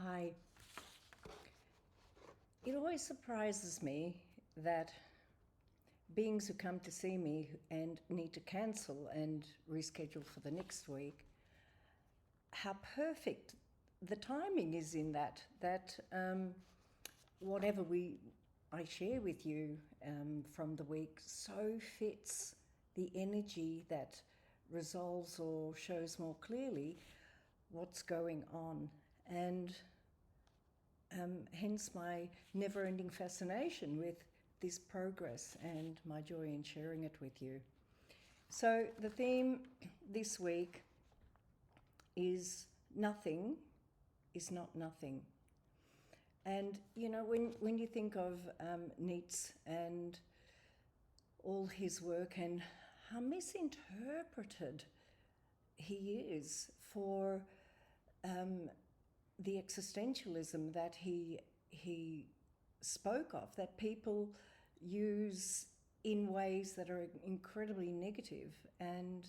Hi. It always surprises me that beings who come to see me and need to cancel and reschedule for the next week, how perfect the timing is in that whatever I share with you from the week so fits the energy that resolves or shows more clearly what's going on. And hence my never-ending fascination with this progress and my joy in sharing it with you. So the theme this week is nothing is not nothing. And you know, when you think of Nietzsche and all his work and how misinterpreted he is for the existentialism that he spoke of, that people use in ways that are incredibly negative. And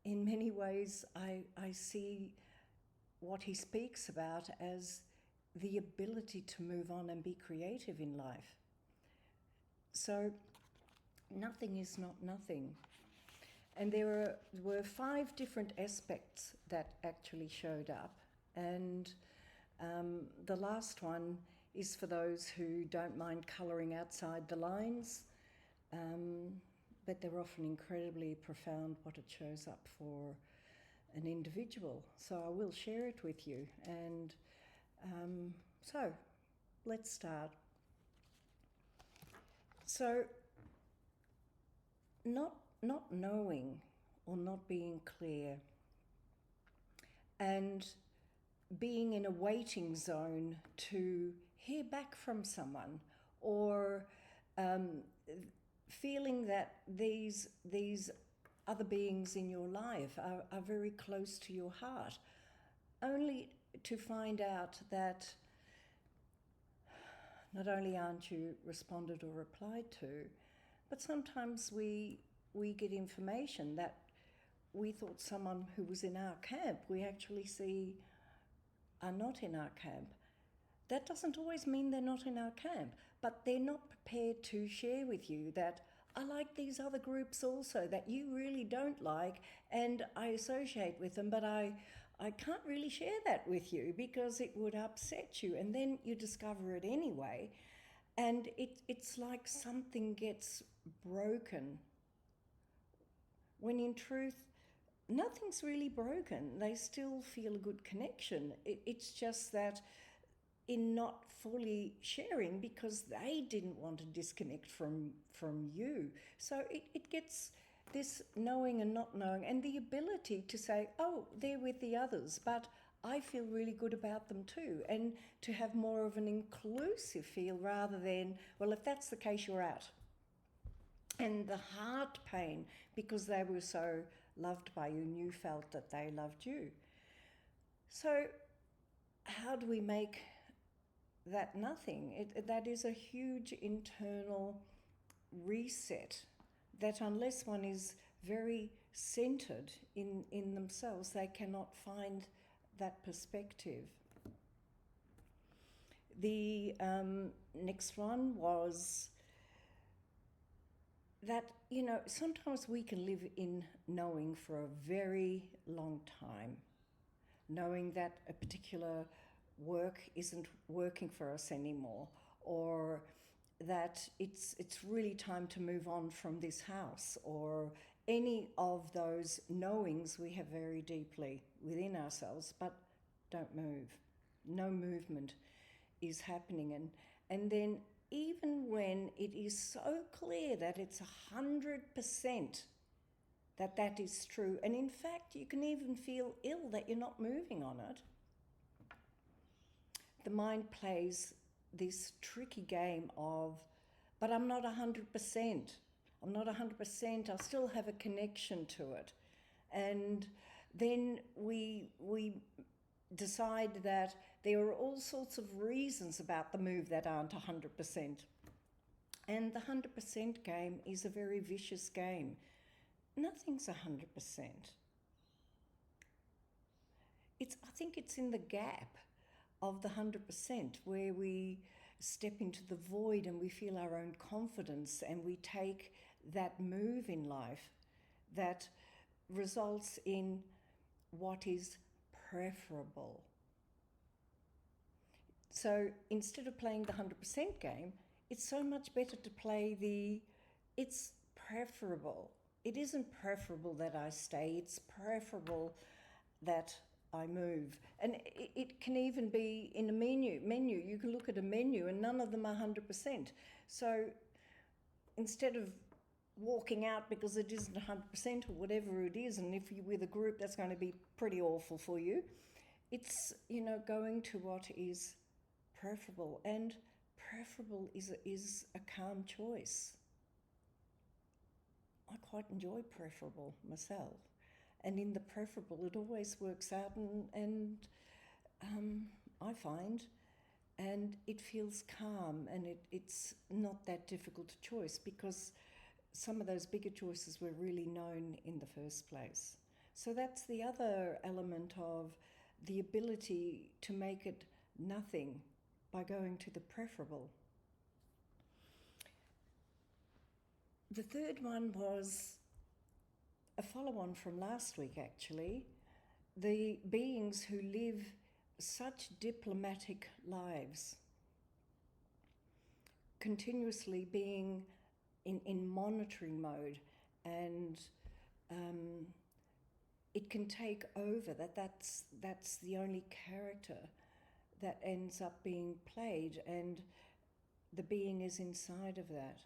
in many ways, I see what he speaks about as the ability to move on and be creative in life. So nothing is not nothing. And there were 5 different aspects that actually showed up. And the last one is for those who don't mind colouring outside the lines, but they're often incredibly profound what it shows up for an individual. So I will share it with you. And so let's start. So not knowing or not being clear and being in a waiting zone to hear back from someone, or feeling that these other beings in your life are very close to your heart, only to find out that not only aren't you responded or replied to, but sometimes we get information that we thought someone who was in our camp, we actually see are not in our camp. That doesn't always mean they're not in our camp, but they're not prepared to share with you that I like these other groups also that you really don't like, and I associate with them, but I can't really share that with you because it would upset you. And then you discover it anyway, and it's like something gets broken, when in truth, nothing's really broken. They still feel a good connection. It's just that in not fully sharing because they didn't want to disconnect from you. So it gets this knowing and not knowing, and the ability to say, oh, they're with the others, but I feel really good about them too, and to have more of an inclusive feel rather than, well, if that's the case, you're out. And the heart pain because they were so loved by you and you felt that they loved you. So how do we make that nothing? That is a huge internal reset that unless one is very centered in themselves, they cannot find that perspective. The next one was that, you know, sometimes we can live in knowing for a very long time, knowing that a particular work isn't working for us anymore, or that it's really time to move on from this house, or any of those knowings we have very deeply within ourselves, but don't move. No movement is happening. And then even when it is so clear that it's 100% that is true, and in fact you can even feel ill that you're not moving on it, the mind plays this tricky game of, but I'm not 100%. I'm not 100%. I'll still have a connection to it. And then we decide that there are all sorts of reasons about the move that aren't 100%. And the 100% game is a very vicious game. Nothing's 100%. I think it's in the gap of the 100%, where we step into the void and we feel our own confidence and we take that move in life that results in what is preferable. So instead of playing the 100% game, it's so much better to play it's preferable. It isn't preferable that I stay, it's preferable that I move. And it can even be in a menu. You can look at a menu and none of them are 100%. So instead of walking out because it isn't 100% or whatever it is, and if you're with a group, that's going to be pretty awful for you. It's, going to what is preferable. And preferable is a calm choice. I quite enjoy preferable myself. And in the preferable, it always works out and I find, and it feels calm, and it's not that difficult a choice because some of those bigger choices were really known in the first place. So that's the other element of the ability to make it nothing by going to the preferable. The third one was a follow-on from last week, actually. The beings who live such diplomatic lives, continuously being in monitoring mode, and it can take over, that's the only character that ends up being played, and the being is inside of that.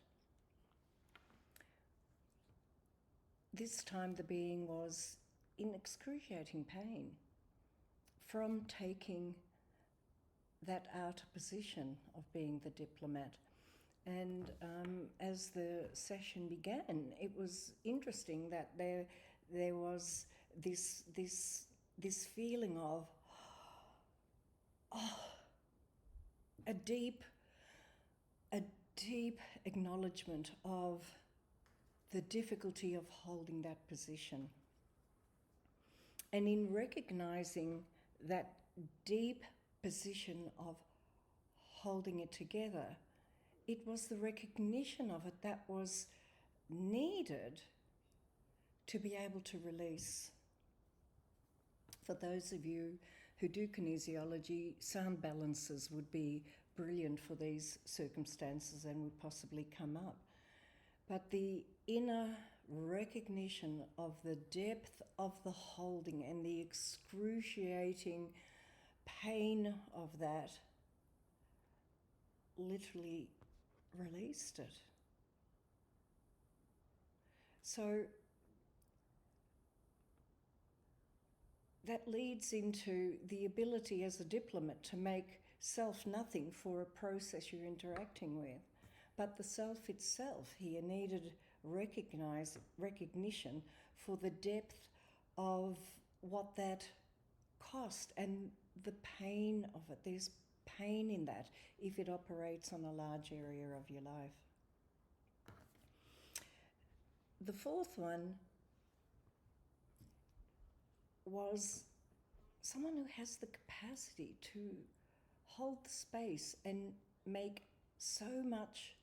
This time the being was in excruciating pain from taking that outer position of being the diplomat. And as the session began, it was interesting that there was this feeling of a deep acknowledgement of the difficulty of holding that position. And in recognizing that deep position of holding it together, it was the recognition of it that was needed to be able to release. For those of you who do kinesiology, sound balances would be brilliant for these circumstances and would possibly come up. But the inner recognition of the depth of the holding and the excruciating pain of that literally released it. So that leads into the ability as a diplomat to make self nothing for a process you're interacting with. But the self itself here needed recognition for the depth of what that cost and the pain of it. There's pain in that if it operates on a large area of your life. The fourth one was someone who has the capacity to hold the space and make so much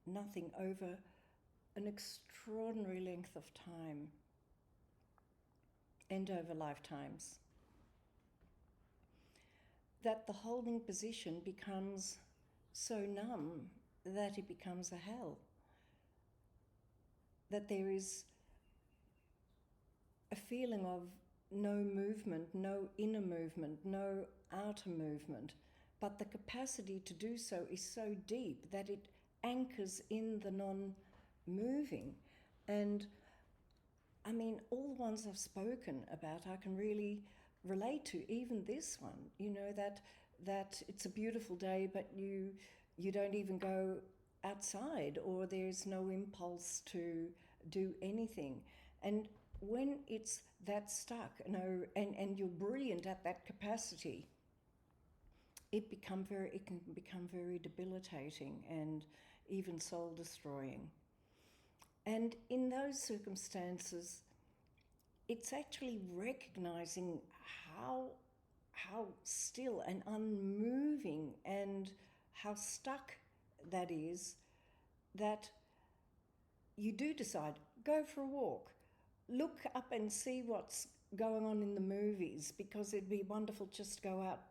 nothing over an extraordinary length of time and over lifetimes. That the holding position becomes so numb that it becomes a hell. That there is a feeling of no movement, no inner movement, no outer movement, but the capacity to do so is so deep that it anchors in the non-moving. And I mean, all the ones I've spoken about, I can really relate to, even this one, that it's a beautiful day, but you don't even go outside, or there's no impulse to do anything. And when it's that stuck, and you're brilliant at that capacity, it can become very debilitating and even soul destroying. And in those circumstances, it's actually recognizing still and unmoving and how stuck that is, that you do decide, go for a walk, look up and see what's going on in the movies, because it'd be wonderful just to go out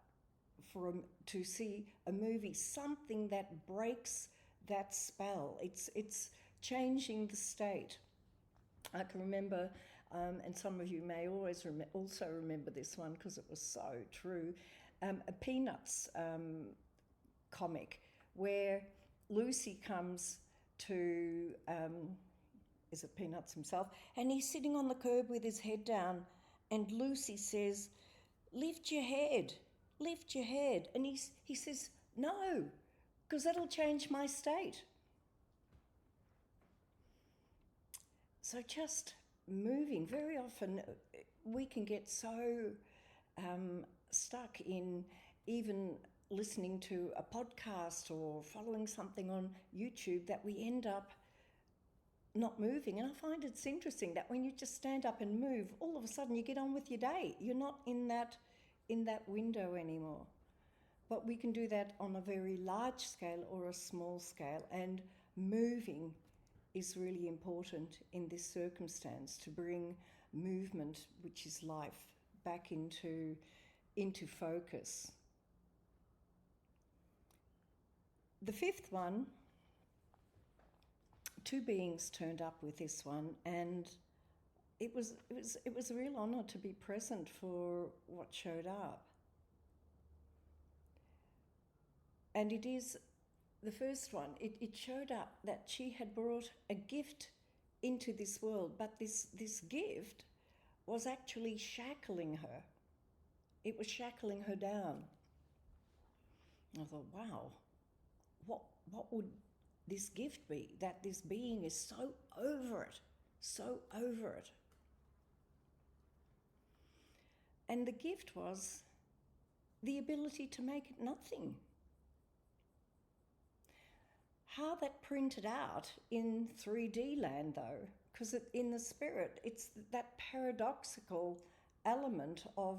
to see a movie, something that breaks that spell. It's changing the state. I can remember, and some of you may also remember this one because it was so true, a Peanuts comic where Lucy comes to, is it Peanuts himself, and he's sitting on the curb with his head down, and Lucy says, lift your head, and he says, no, because that'll change my state. So just moving. Very often we can get so stuck in even listening to a podcast or following something on YouTube that we end up not moving. And I find it's interesting that when you just stand up and move, all of a sudden you get on with your day. You're not in that window anymore. But we can do that on a very large scale or a small scale, and moving is really important in this circumstance, to bring movement, which is life, back into focus. The fifth one, two beings turned up with this one, and it was a real honour to be present for what showed up. And it is the first one. It showed up that she had brought a gift into this world, but this gift was actually shackling her. It was shackling her down. I thought, wow, what would this gift be? That this being is so over it. And the gift was the ability to make it nothing. How that printed out in 3D land, though, because in the spirit, it's that paradoxical element of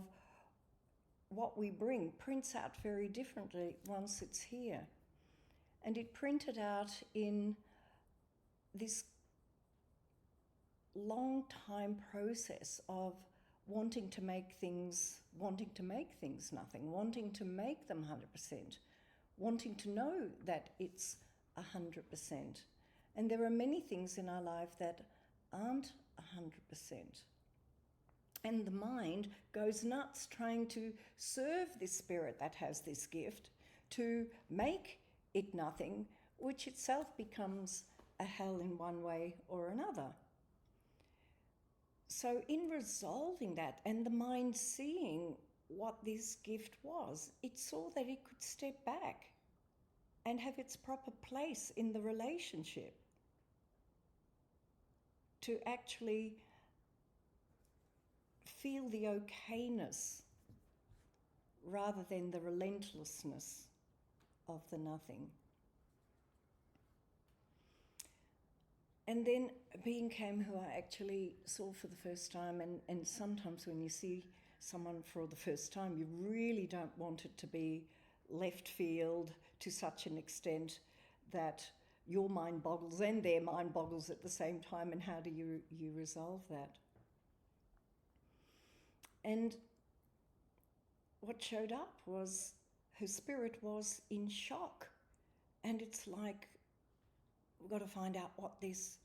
what we bring prints out very differently once it's here. And it printed out in this long time process of wanting to make things nothing, wanting to make them 100%, wanting to know that it's 100%. And there are many things in our life that aren't 100%. And the mind goes nuts trying to serve this spirit that has this gift to make it nothing, which itself becomes a hell in one way or another. So in resolving that, and the mind seeing what this gift was, it saw that it could step back and have its proper place in the relationship, to actually feel the okayness rather than the relentlessness of the nothing. And then a being came who I actually saw for the first time, and sometimes when you see someone for the first time, you really don't want it to be left field to such an extent that your mind boggles and their mind boggles at the same time, and how do you resolve that? And what showed up was her spirit was in shock, and it's like, we've got to find out what this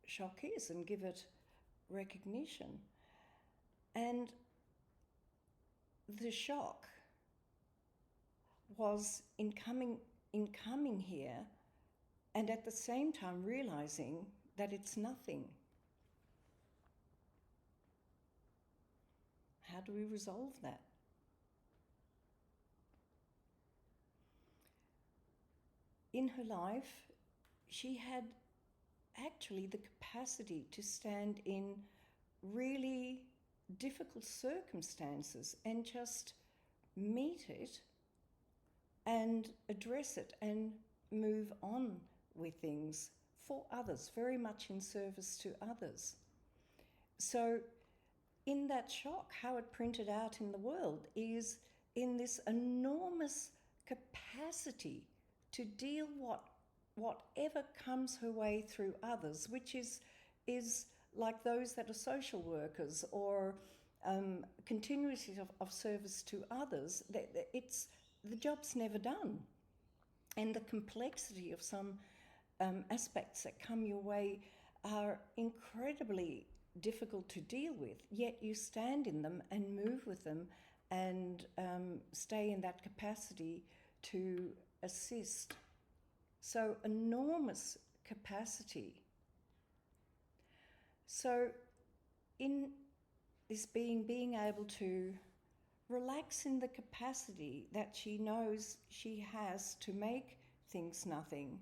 shock is and give it recognition. And the shock was in coming here, and at the same time realizing that it's nothing. How do we resolve that? In her life, she had actually the capacity to stand in really difficult circumstances and just meet it and address it and move on with things for others, very much in service to others. So in that shock, how it printed out in the world is in this enormous capacity to deal whatever comes her way through others, which is like those that are social workers or continuity of service to others. It's the job's never done, and the complexity of some aspects that come your way are incredibly difficult to deal with, yet you stand in them and move with them and stay in that capacity to assist. So enormous capacity. So in this being able to relax in the capacity that she knows she has to make things nothing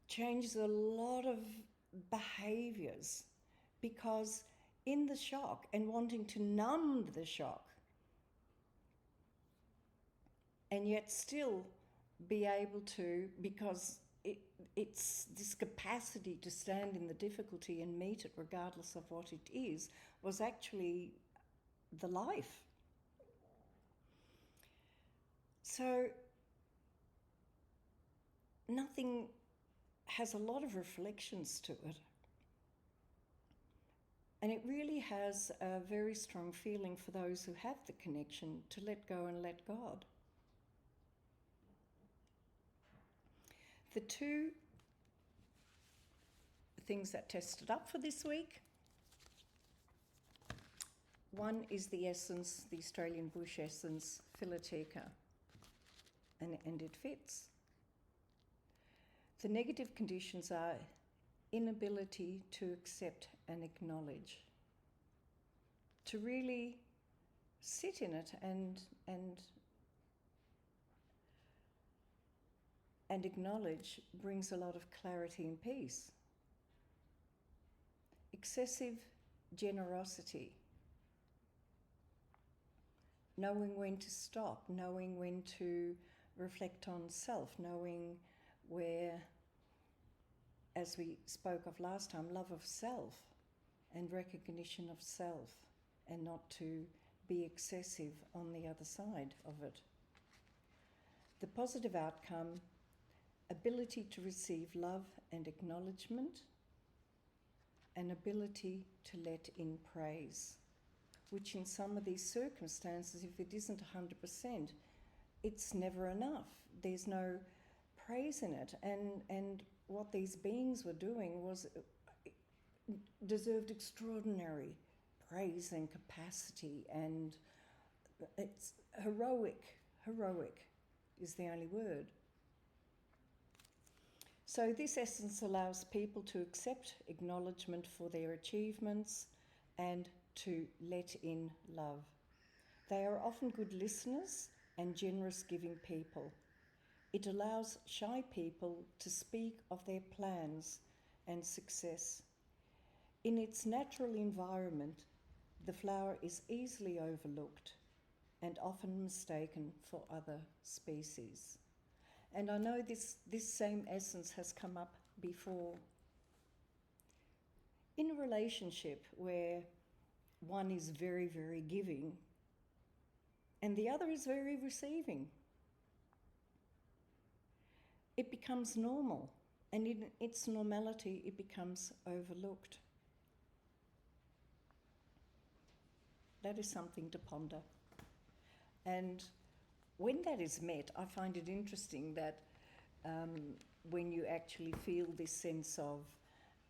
changes a lot of behaviors, because in the shock and wanting to numb the shock and yet still be able to, because it's this capacity to stand in the difficulty and meet it regardless of what it is, was actually the life. So nothing has a lot of reflections to it. And it really has a very strong feeling for those who have the connection to let go and let God. The two things that tested up for this week, one is the essence, the Australian bush essence, Philoteca, and it fits. The negative conditions are inability to accept and acknowledge, to really sit in it and acknowledge brings a lot of clarity and peace. Excessive generosity, knowing when to stop, knowing when to reflect on self, knowing where, as we spoke of last time, love of self and recognition of self, and not to be excessive on the other side of it. The positive outcome, ability to receive love and acknowledgement, and ability to let in praise, which in some of these circumstances, if it isn't 100%, it's never enough. There's no praise in it, and what these beings were doing was deserved extraordinary praise and capacity, and it's heroic is the only word. So this essence allows people to accept acknowledgement for their achievements and to let in love. They are often good listeners and generous giving people. It allows shy people to speak of their plans and success. In its natural environment, the flower is easily overlooked and often mistaken for other species. And I know this same essence has come up before. In a relationship where one is very, very giving and the other is very receiving, it becomes normal, and in its normality it becomes overlooked. That is something to ponder. And when that is met, I find it interesting that when you actually feel this sense of,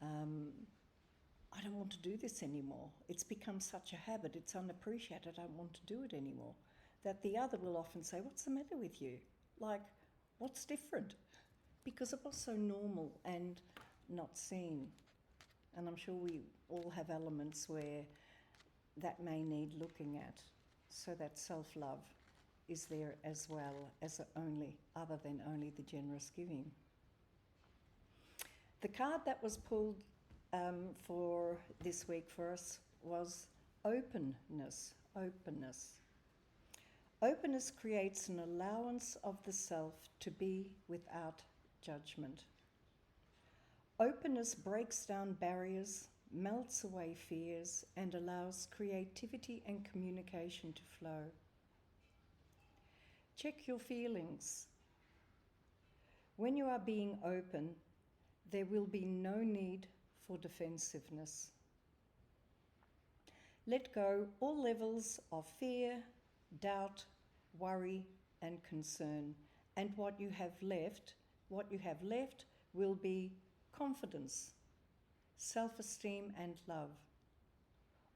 I don't want to do this anymore. It's become such a habit, it's unappreciated, I don't want to do it anymore. That the other will often say, what's the matter with you? Like, what's different? Because it was so normal and not seen. And I'm sure we all have elements where that may need looking at, so that self-love is there as well as other than only the generous giving. The card that was pulled for this week for us was openness. Openness creates an allowance of the self to be without judgment. Openness breaks down barriers melts away fears and allows creativity and communication to flow. Check your feelings. When you are being open, there will be no need for defensiveness. Let go all levels of fear, doubt, worry, and concern. And what you have left will be confidence, self-esteem, and love,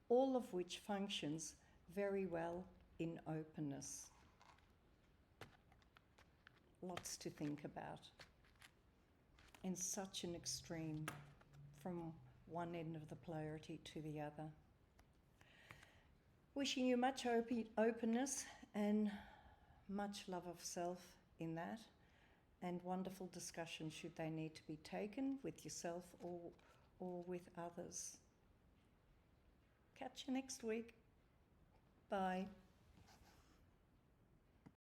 all of which functions very well in openness. Lots to think about, and such an extreme from one end of the polarity to the other. Wishing you much openness and much love of self in that, and wonderful discussion should they need to be taken with yourself or with others. Catch you next week. Bye.